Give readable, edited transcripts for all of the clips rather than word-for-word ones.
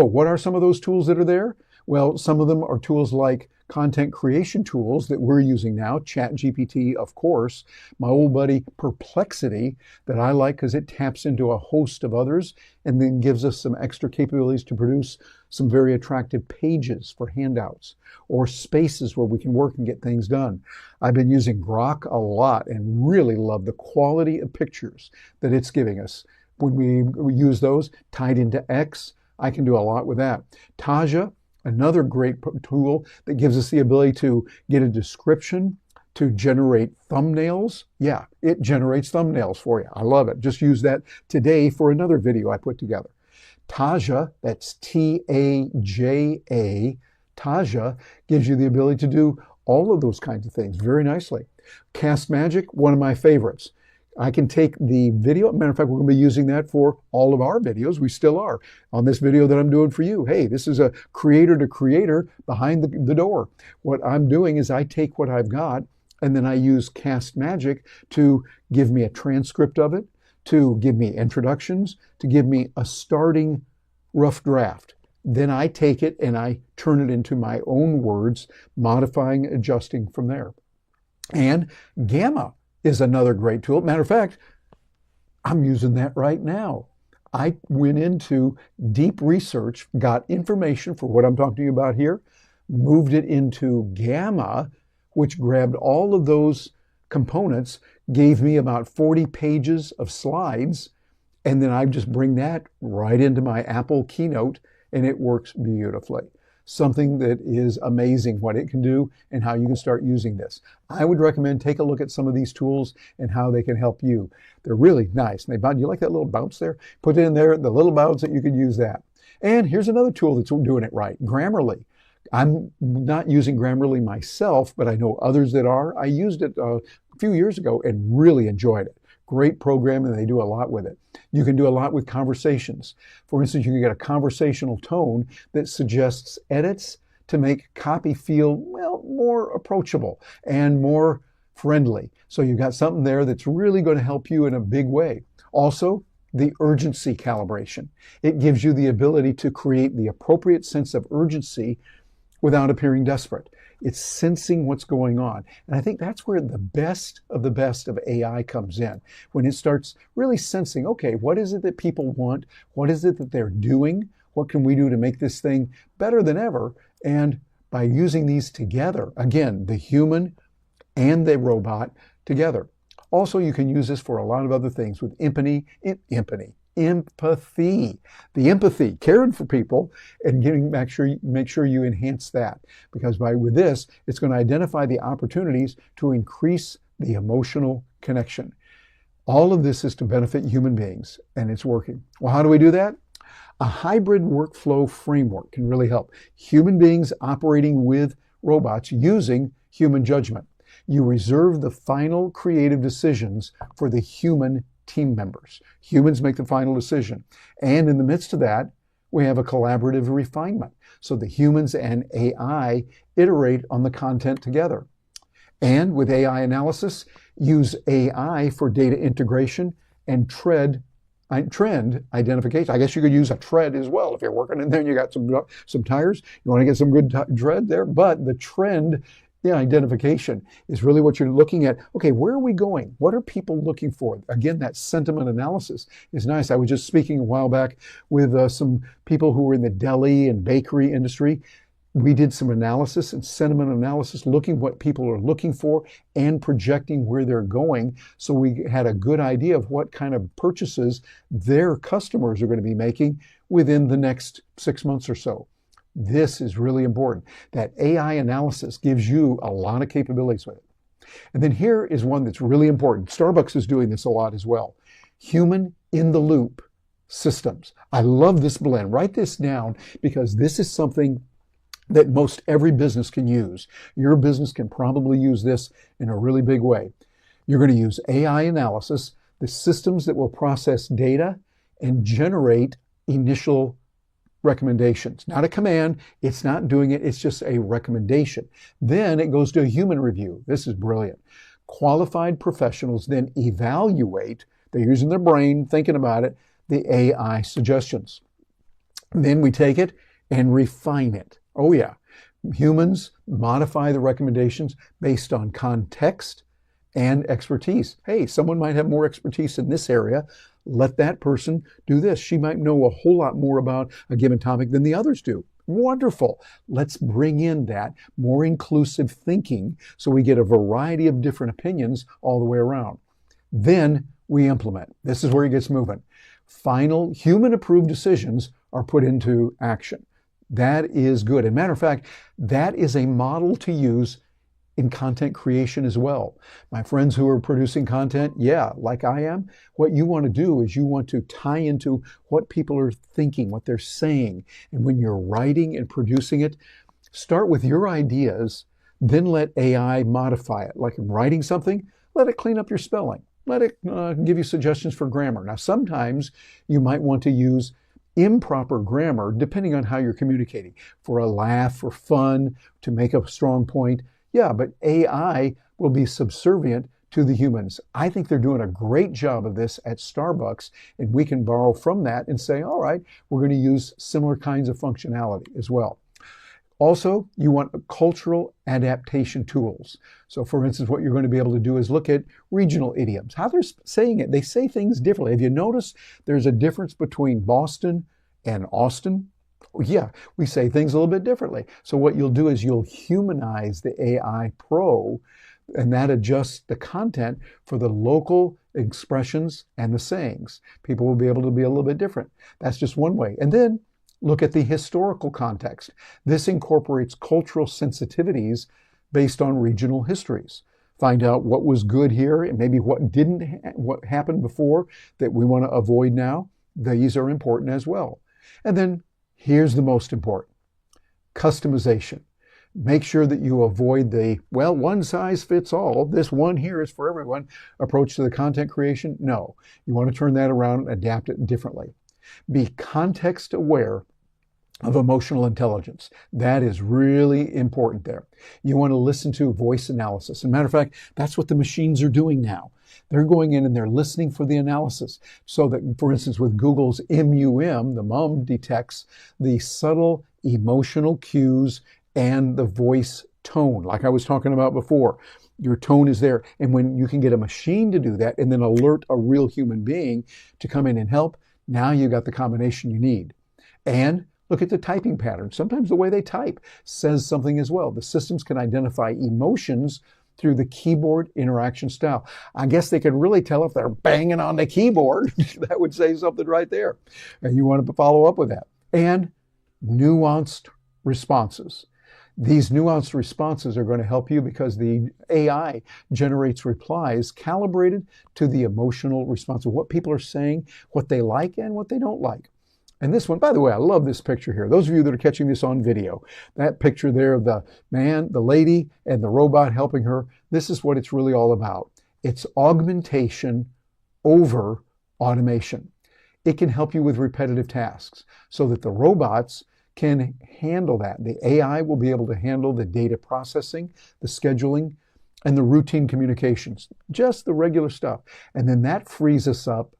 Oh, what are some of those tools that are there? Well, some of them are tools like content creation tools that we're using now, ChatGPT, of course, my old buddy Perplexity that I like because it taps into a host of others and then gives us some extra capabilities to produce some very attractive pages for handouts or spaces where we can work and get things done. I've been using Grok a lot and really love the quality of pictures that it's giving us. When we use those tied into X, I can do a lot with that. Taja, another great tool that gives us the ability to get a description, to generate thumbnails. Yeah, it generates thumbnails for you. I love it. Just use that today for another video I put together. Taja, that's T-A-J-A, Taja gives you the ability to do all of those kinds of things very nicely. CastMagic, one of my favorites. I can take the video. Matter of fact, we're going to be using that for all of our videos. We still are on this video that I'm doing for you. Hey, this is a creator to creator behind the door. What I'm doing is I take what I've got and then I use CastMagic to give me a transcript of it, to give me introductions, to give me a starting rough draft. Then I take it and I turn it into my own words, modifying, adjusting from there. And Gamma is another great tool. Matter of fact, I'm using that right now. I went into deep research, got information for what I'm talking to you about here, moved it into Gamma, which grabbed all of those components, gave me about 40 pages of slides, and then I just bring that right into my Apple Keynote, and it works beautifully. Something that is amazing what it can do and how you can start using this. I would recommend take a look at some of these tools and how they can help you. They're really nice. And you like that little bounce there? Put it in there, the little bounce that you could use that. And here's another tool that's doing it right, Grammarly. I'm not using Grammarly myself, but I know others that are. I used it a few years ago and really enjoyed it. Great program, and they do a lot with it. You can do a lot with conversations. For instance, you can get a conversational tone that suggests edits to make copy feel, well, more approachable and more friendly. So you've got something there that's really going to help you in a big way. Also, the urgency calibration. It gives you the ability to create the appropriate sense of urgency without appearing desperate. It's sensing what's going on. And I think that's where the best of AI comes in. When it starts really sensing, okay, what is it that people want? What is it that they're doing? What can we do to make this thing better than ever? And by using these together, again, the human and the robot together. Also, you can use this for a lot of other things with empathy. The empathy, caring for people, and make sure you enhance that, because with this, it's going to identify the opportunities to increase the emotional connection. All of this is to benefit human beings, and it's working. Well, how do we do that? A hybrid workflow framework can really help human beings operating with robots using human judgment. You reserve the final creative decisions for the human team members. Humans make the final decision. And in the midst of that, we have a collaborative refinement. So the humans and AI iterate on the content together. And with AI analysis, use AI for data integration and trend identification. I guess you could use a tread as well if you're working in there and you got some tires. You want to get some good tread there, but the trend identification is really what you're looking at. Okay, where are we going? What are people looking for? Again, that sentiment analysis is nice. I was just speaking a while back with some people who were in the deli and bakery industry. We did some analysis and sentiment analysis, looking what people are looking for and projecting where they're going. So we had a good idea of what kind of purchases their customers are going to be making within the next 6 months or so. This is really important. That AI analysis gives you a lot of capabilities with it. And then here is one that's really important. Starbucks is doing this a lot as well. Human in the loop systems. I love this blend. Write this down because this is something that most every business can use. Your business can probably use this in a really big way. You're going to use AI analysis, the systems that will process data and generate initial recommendations. Not a command, it's not doing it, it's just a recommendation. Then it goes to a human review. This is brilliant. Qualified professionals then evaluate, they're using their brain, thinking about it, the AI suggestions. Then we take it and refine it. Oh yeah, humans modify the recommendations based on context and expertise. Hey, someone might have more expertise in this area. Let that person do this. She might know a whole lot more about a given topic than the others do. Wonderful. Let's bring in that more inclusive thinking so we get a variety of different opinions all the way around. Then we implement. This is where it gets moving. Final human-approved decisions are put into action. That is good. As a matter of fact, that is a model to use in content creation as well. My friends who are producing content, yeah, like I am, what you want to do is you want to tie into what people are thinking, what they're saying. And when you're writing and producing it, start with your ideas, then let AI modify it. Like in writing something, let it clean up your spelling. Let it give you suggestions for grammar. Now, sometimes you might want to use improper grammar depending on how you're communicating, for a laugh, for fun, to make a strong point. Yeah, but AI will be subservient to the humans. I think they're doing a great job of this at Starbucks, and we can borrow from that and say, all right, we're going to use similar kinds of functionality as well. Also, you want cultural adaptation tools. So for instance, what you're going to be able to do is look at regional idioms, how they're saying it. They say things differently. Have you noticed there's a difference between Boston and Austin? Yeah, we say things a little bit differently. So what you'll do is you'll humanize the AI Pro, and that adjusts the content for the local expressions and the sayings. People will be able to be a little bit different. That's just one way. And then look at the historical context. This incorporates cultural sensitivities based on regional histories. Find out what was good here and maybe what happened before that we want to avoid now. These are important as well. And then here's the most important: customization. Make sure that you avoid the, well, one size fits all, this one here is for everyone approach to the content creation. No, you want to turn that around and adapt it differently. Be context aware of emotional intelligence. That is really important there. You want to listen to voice analysis. As a matter of fact, that's what the machines are doing now. They're going in and they're listening for the analysis. So that, for instance, with Google's MUM, the MUM detects the subtle emotional cues and the voice tone, like I was talking about before. Your tone is there. And when you can get a machine to do that and then alert a real human being to come in and help, now you got the combination you need. And look at the typing pattern. Sometimes the way they type says something as well. The systems can identify emotions through the keyboard interaction style. I guess they could really tell if they're banging on the keyboard. That would say something right there. And you want to follow up with that. And nuanced responses. These nuanced responses are going to help you because the AI generates replies calibrated to the emotional response of what people are saying, what they like and what they don't like. And this one, by the way, I love this picture here. Those of you that are catching this on video, that picture there of the man, the lady, and the robot helping her, this is what it's really all about. It's augmentation over automation. It can help you with repetitive tasks so that the robots can handle that. The AI will be able to handle the data processing, the scheduling, and the routine communications, just the regular stuff. And then that frees us up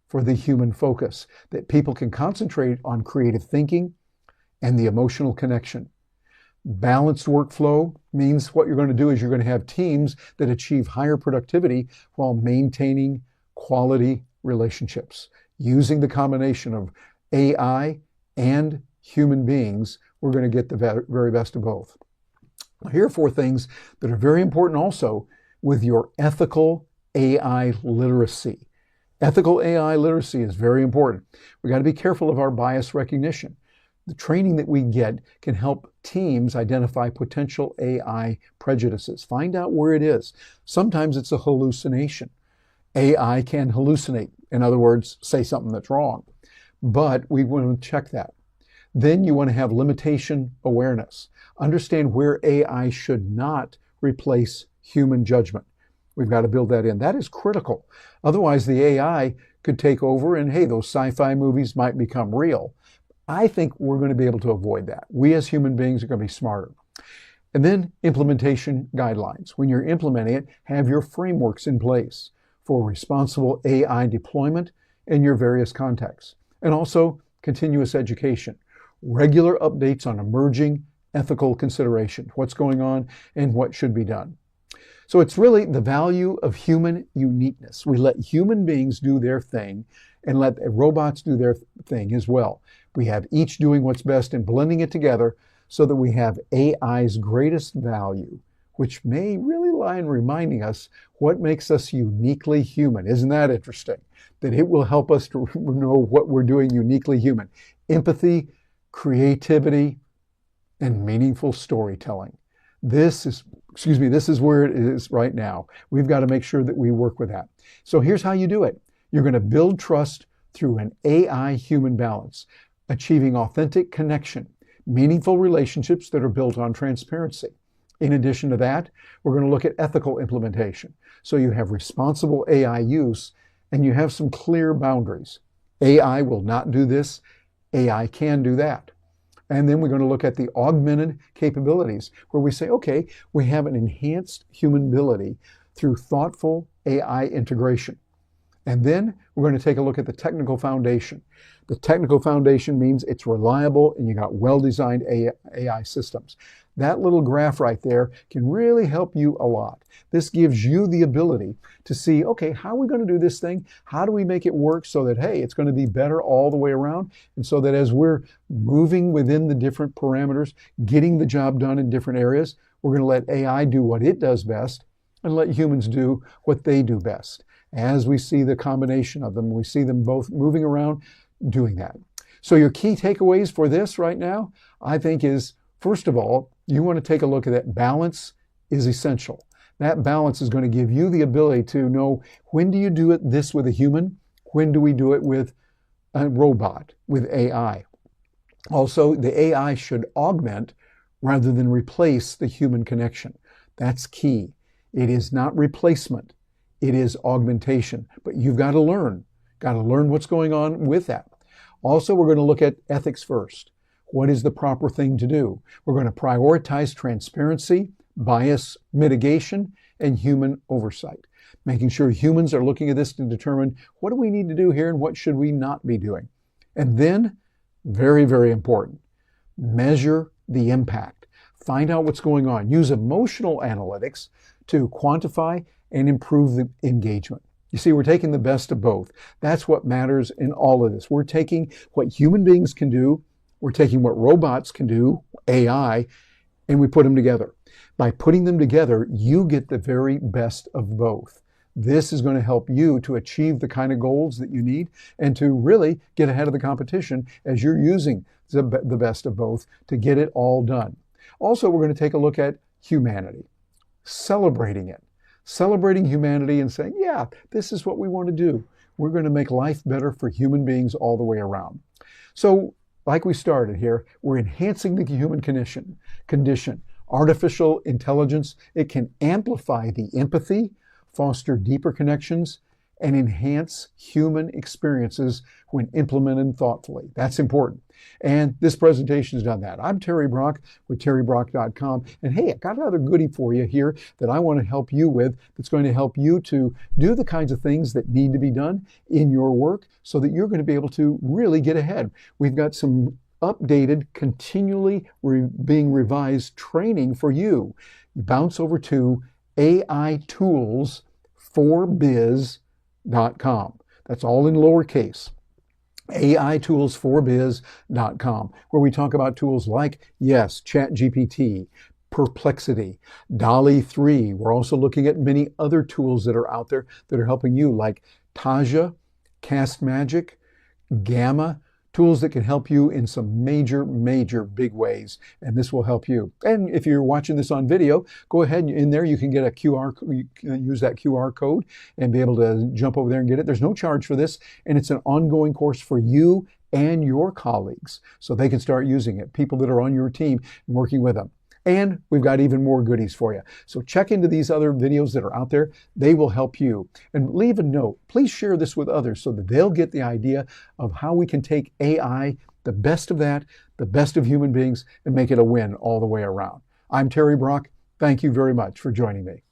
for the human focus, that people can concentrate on creative thinking and the emotional connection. Balanced workflow means what you're going to do is you're going to have teams that achieve higher productivity while maintaining quality relationships. Using the combination of AI and human beings, we're going to get the very best of both. Here are 4 things that are very important also with your ethical AI literacy. Ethical AI literacy is very important. We got to be careful of our bias recognition. The training that we get can help teams identify potential AI prejudices. Find out where it is. Sometimes it's a hallucination. AI can hallucinate. In other words, say something that's wrong. But we want to check that. Then you want to have limitation awareness. Understand where AI should not replace human judgment. We've got to build that in. That is critical. Otherwise, the AI could take over and, hey, those sci-fi movies might become real. I think we're going to be able to avoid that. We as human beings are going to be smarter. And then implementation guidelines. When you're implementing it, have your frameworks in place for responsible AI deployment in your various contexts. And also continuous education. regular updates on emerging ethical considerations, what's going on and what should be done. So it's really the value of human uniqueness. We let human beings do their thing and let robots do their thing as well. We have each doing what's best and blending it together so that we have AI's greatest value, which may really lie in reminding us what makes us uniquely human. Isn't that interesting? That it will help us to know what we're doing uniquely human. Empathy, creativity, and meaningful storytelling. This is where it is right now. We've got to make sure that we work with that. So here's how you do it. You're going to build trust through an AI-human balance, achieving authentic connection, meaningful relationships that are built on transparency. In addition to that, we're going to look at ethical implementation. So you have responsible AI use and you have some clear boundaries. AI will not do this. AI can do that. And then we're going to look at the augmented capabilities where we say, okay, we have an enhanced human ability through thoughtful AI integration. And then we're going to take a look at the technical foundation. The technical foundation means it's reliable and you got well-designed AI systems. That little graph right there can really help you a lot. This gives you the ability to see, okay, how are we going to do this thing? How do we make it work so that, hey, it's going to be better all the way around? And so that as we're moving within the different parameters, getting the job done in different areas, we're going to let AI do what it does best and let humans do what they do best. As we see the combination of them, we see them both moving around doing that. So your key takeaways for this right now, I think is, first of all, you want to take a look at that. Balance is essential. That balance is going to give you the ability to know when do you do this with a human, when do we do it with a robot, with AI. Also, the AI should augment rather than replace the human connection. That's key. It is not replacement. It is augmentation. But you've got to learn what's going on with that. Also, we're going to look at ethics first. What is the proper thing to do? We're going to prioritize transparency, bias mitigation, and human oversight, making sure humans are looking at this to determine what do we need to do here and what should we not be doing. And then, very, very important, measure the impact. Find out what's going on. Use emotional analytics to quantify and improve the engagement. You see, we're taking the best of both. That's what matters in all of this. We're taking what human beings can do, we're taking what robots can do, AI, and we put them together. By putting them together, you get the very best of both. This is going to help you to achieve the kind of goals that you need and to really get ahead of the competition as you're using the best of both to get it all done. Also, we're going to take a look at humanity, celebrating it. Celebrating humanity and saying, yeah, this is what we want to do. We're going to make life better for human beings all the way around. So, like we started here, we're enhancing the human condition. Artificial intelligence, it can amplify the empathy, foster deeper connections, and enhance human experiences when implemented thoughtfully. That's important. And this presentation has done that. I'm Terry Brock with terrybrock.com. And hey, I got another goodie for you here that I want to help you with that's going to help you to do the kinds of things that need to be done in your work so that you're going to be able to really get ahead. We've got some updated, continually being revised training for you. You bounce over to AITools4biz.com. That's all in lowercase. AITools4biz.com, where we talk about tools like, yes, ChatGPT, Perplexity, DALL-E 3. We're also looking at many other tools that are out there that are helping you, like Taja, CastMagic, Gamma, tools that can help you in some major big ways, and this will help you. And if you're watching this on video, go ahead in there. You can get a QR, you can use that QR code and be able to jump over there and get it. There's no charge for this, and it's an ongoing course for you and your colleagues, so they can start using it, people that are on your team and working with them. And we've got even more goodies for you. So check into these other videos that are out there. They will help you. And leave a note. Please share this with others so that they'll get the idea of how we can take AI, the best of that, the best of human beings, and make it a win all the way around. I'm Terry Brock. Thank you very much for joining me.